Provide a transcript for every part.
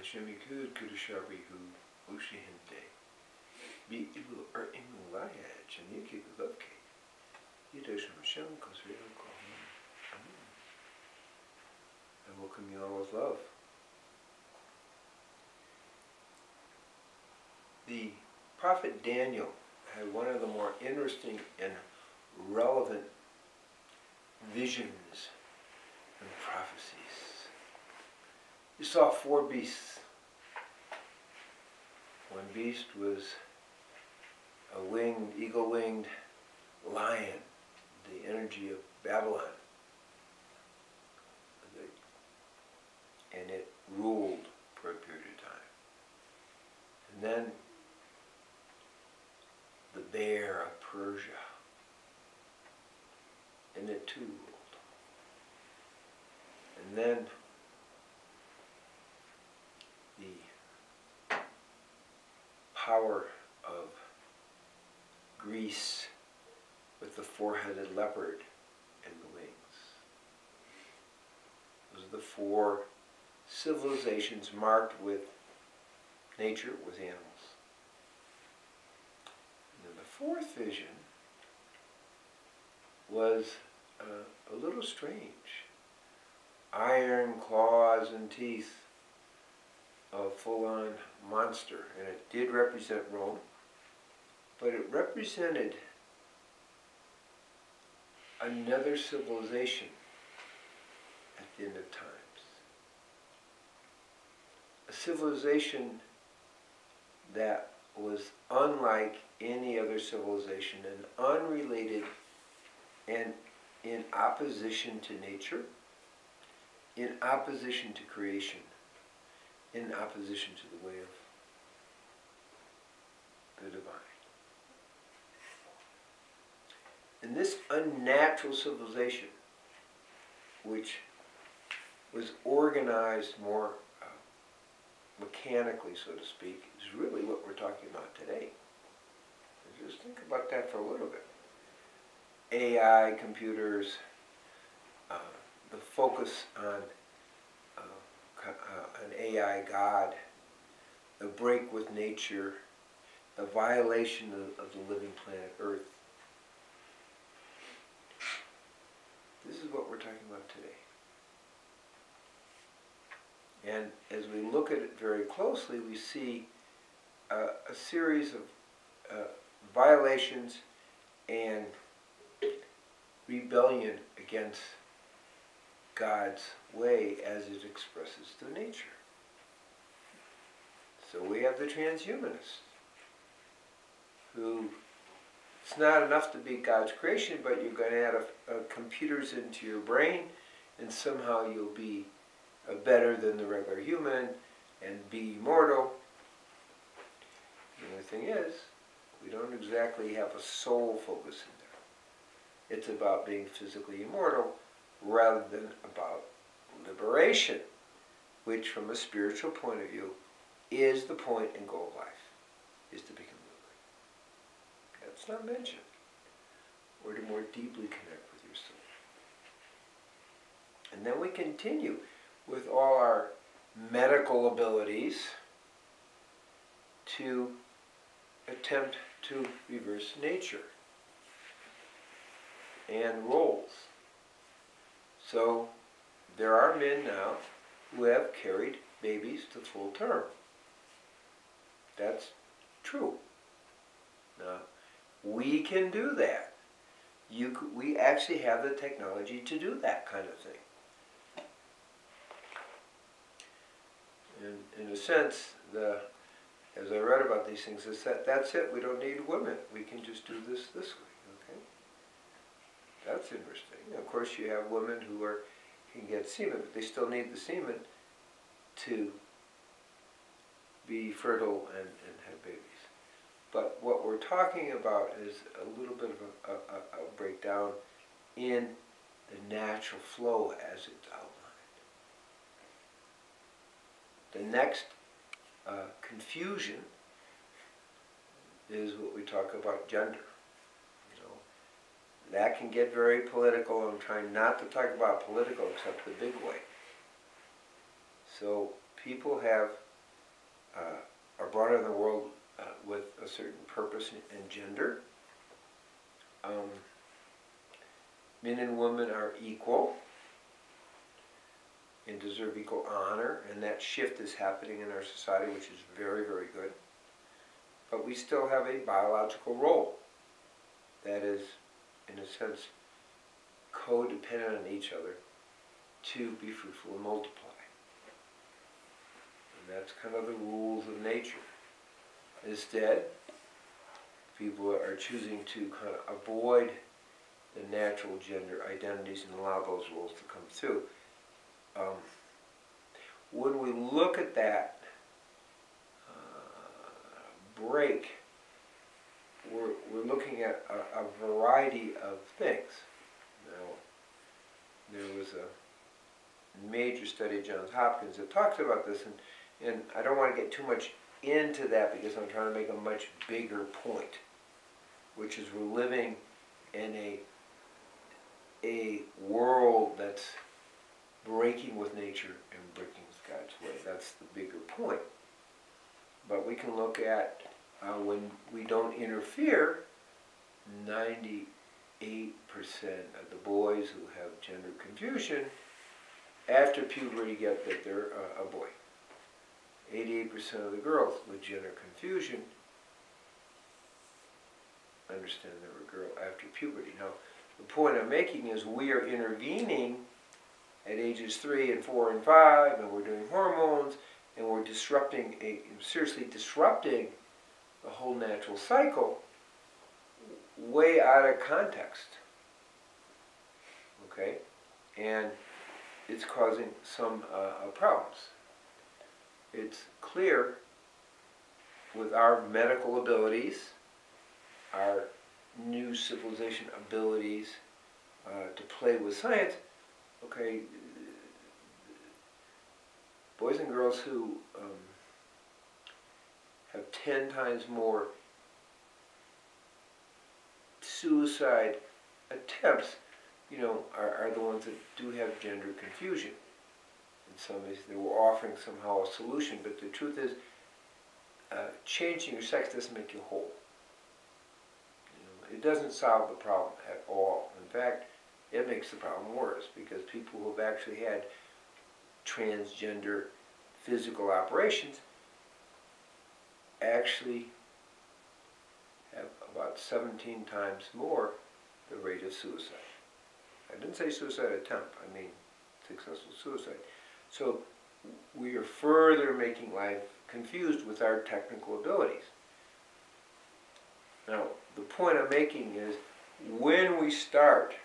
Shemikud Kudushabihu Ushihinte. Be ibu or imu layach and yuki lovke. Yidasham Hashem Kosriel Kohim. I welcome you all with love. The prophet Daniel had one of the more interesting and relevant visions and prophecies. He saw 4 beasts. One beast was a winged, eagle-winged lion, the energy of Babylon. And it ruled for a period of time. And then the bear of Persia, and it too ruled. And then the power of Greece with the 4-headed leopard and the wings. Those are the 4 civilizations marked with nature, with animals. And then the 4th vision was a little strange. Iron claws and teeth, a full-on monster, and it did represent Rome, but it represented another civilization at the end of times. A civilization that was unlike any other civilization and unrelated and in opposition to nature, in opposition to creation, in opposition to the way of the divine. And this unnatural civilization, which was organized more mechanically, so to speak, is really what we're talking about today. And just think about that for a little bit. AI, computers, the focus on an AI God, the break with nature, the violation of the living planet Earth. This is what we're talking about today. And as we look at it very closely, we see a series of violations and rebellion against God's way as it expresses through nature. So we have the transhumanists, who it's not enough to be God's creation, but you're going to add computers into your brain, and somehow you'll be better than the regular human and be immortal. The only thing is, we don't exactly have a soul focus in there. It's about being physically immortal rather than about liberation, which from a spiritual point of view is the point and goal of life, is to become liberated. That's not mentioned. Or to more deeply connect with your soul. And then we continue with all our medical abilities to attempt to reverse nature and roles. So there are men now who have carried babies to full term. That's true. Now, we can do that. We actually have the technology to do that kind of thing. And in a sense, as I read about these things, is that's it. We don't need women. We can just do this way. Okay, that's interesting. Of course, you have women who can get semen, but they still need the semen to be fertile and have babies. But what we're talking about is a little bit of a breakdown in the natural flow as it's outlined. The next confusion is what we talk about gender. You know, that can get very political. I'm trying not to talk about political except the big way. So people have are brought in the world with a certain purpose and gender. Men and women are equal and deserve equal honor, and that shift is happening in our society, which is very, very good. But we still have a biological role that is, in a sense, codependent on each other to be fruitful and multiply. And that's kind of the rules of nature. Instead, people are choosing to kind of avoid the natural gender identities and allow those rules to come through. When we look at that break, we're looking at a variety of things. Now, there was a major study at Johns Hopkins that talks about this, and I don't want to get too much into that because I'm trying to make a much bigger point, which is we're living in a world that's breaking with nature and breaking with God's way. That's the bigger point. But we can look at when we don't interfere, 98% of the boys who have gender confusion after puberty get that they're a boy. 88% of the girls with gender confusion understand they're a girl after puberty. Now, the point I'm making is we are intervening at ages 3 and 4 and 5, and we're doing hormones, and we're seriously disrupting the whole natural cycle way out of context. Okay? And it's causing some problems. It's clear with our medical abilities, our new civilization abilities to play with science, okay, boys and girls who have 10 times more suicide attempts, are the ones that do have gender confusion. In some ways, they were offering somehow a solution, but the truth is, changing your sex doesn't make you whole. It doesn't solve the problem at all. In fact, it makes the problem worse, because people who have actually had transgender physical operations actually have about 17 times more the rate of suicide. I didn't say suicide attempt, I mean successful suicide. So we are further making life confused with our technical abilities. Now, the point I'm making is when we start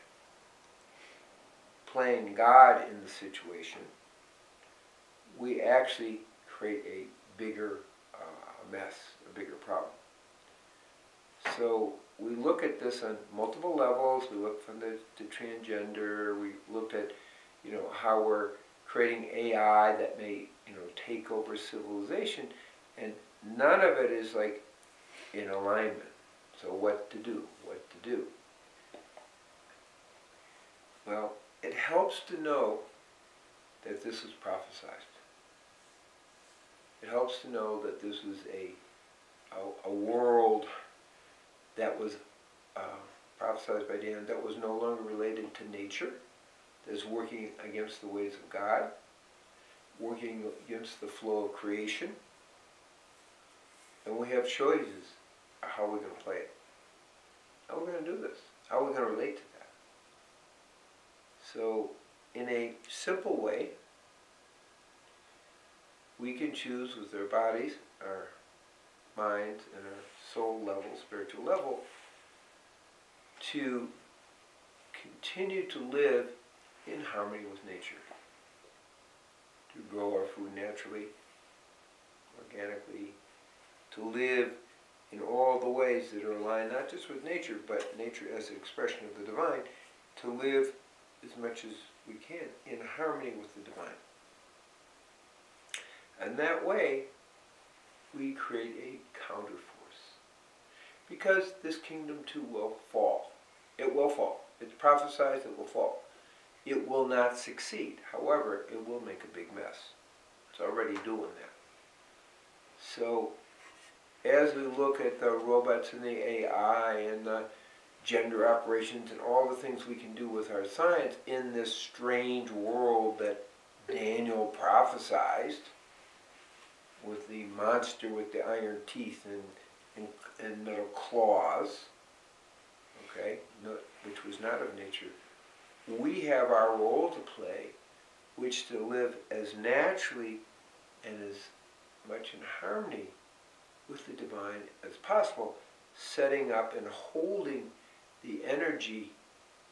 playing God in the situation, we actually create a bigger mess, a bigger problem. So we look at this on multiple levels. We look from the transgender. We looked at, how we're creating AI that may, take over civilization, and none of it is like in alignment. So what to do? What to do? Well, it helps to know that this was prophesized. It helps to know that this was a world that was prophesied by Dan that was no longer related to nature, that's working against the ways of God, working against the flow of creation, and we have choices of how we're going to play it. How are we going to do this? How are we going to relate to that? So, in a simple way, we can choose with our bodies, our minds, and our soul level, spiritual level, to continue to live in harmony with nature, to grow our food naturally, organically, to live in all the ways that are aligned not just with nature, but nature as an expression of the divine, to live as much as we can in harmony with the divine. And that way, we create a counterforce. Because this kingdom too will fall. It will fall. It's prophesied it will fall. It will not succeed. However, it will make a big mess. It's already doing that. So as we look at the robots and the AI and the gender operations and all the things we can do with our science in this strange world that Daniel prophesized, with the monster with the iron teeth and metal claws, okay, which was not of nature, we have our role to play, which to live as naturally and as much in harmony with the divine as possible, setting up and holding the energy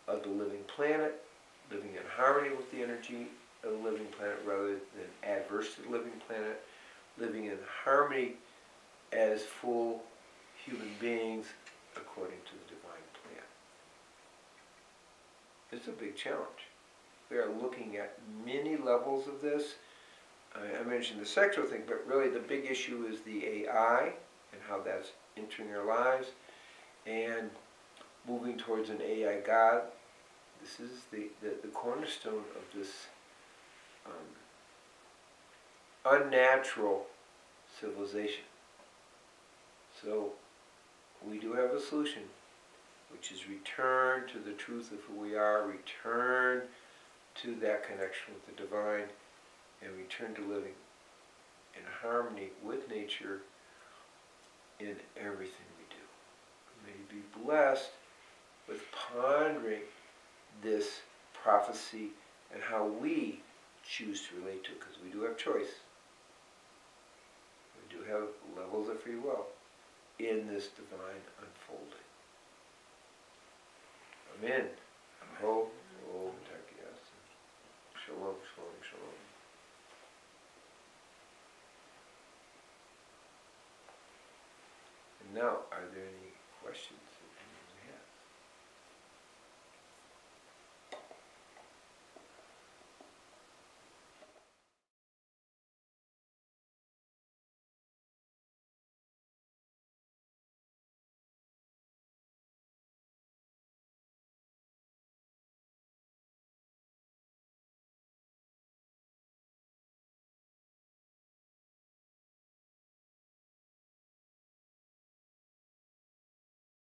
of the living planet, living in harmony with the energy of the living planet rather than adverse to the living planet, living in harmony as full human beings according to the divine plan. It's a big challenge. We are looking at many levels of this. I mentioned the sexual thing, but really the big issue is the AI and how that's entering our lives and moving towards an AI God. This is the cornerstone of this unnatural civilization. So we do have a solution, which is return to the truth of who we are, return to that connection with the divine, and return to living in harmony with nature in everything we do. We may be blessed with pondering this prophecy and how we choose to relate to it, because we do have choice. We do have levels of free will in this divine unfolding. Amen. Ho, Om, Takias. Shalom, shalom, shalom. And now, are there any questions?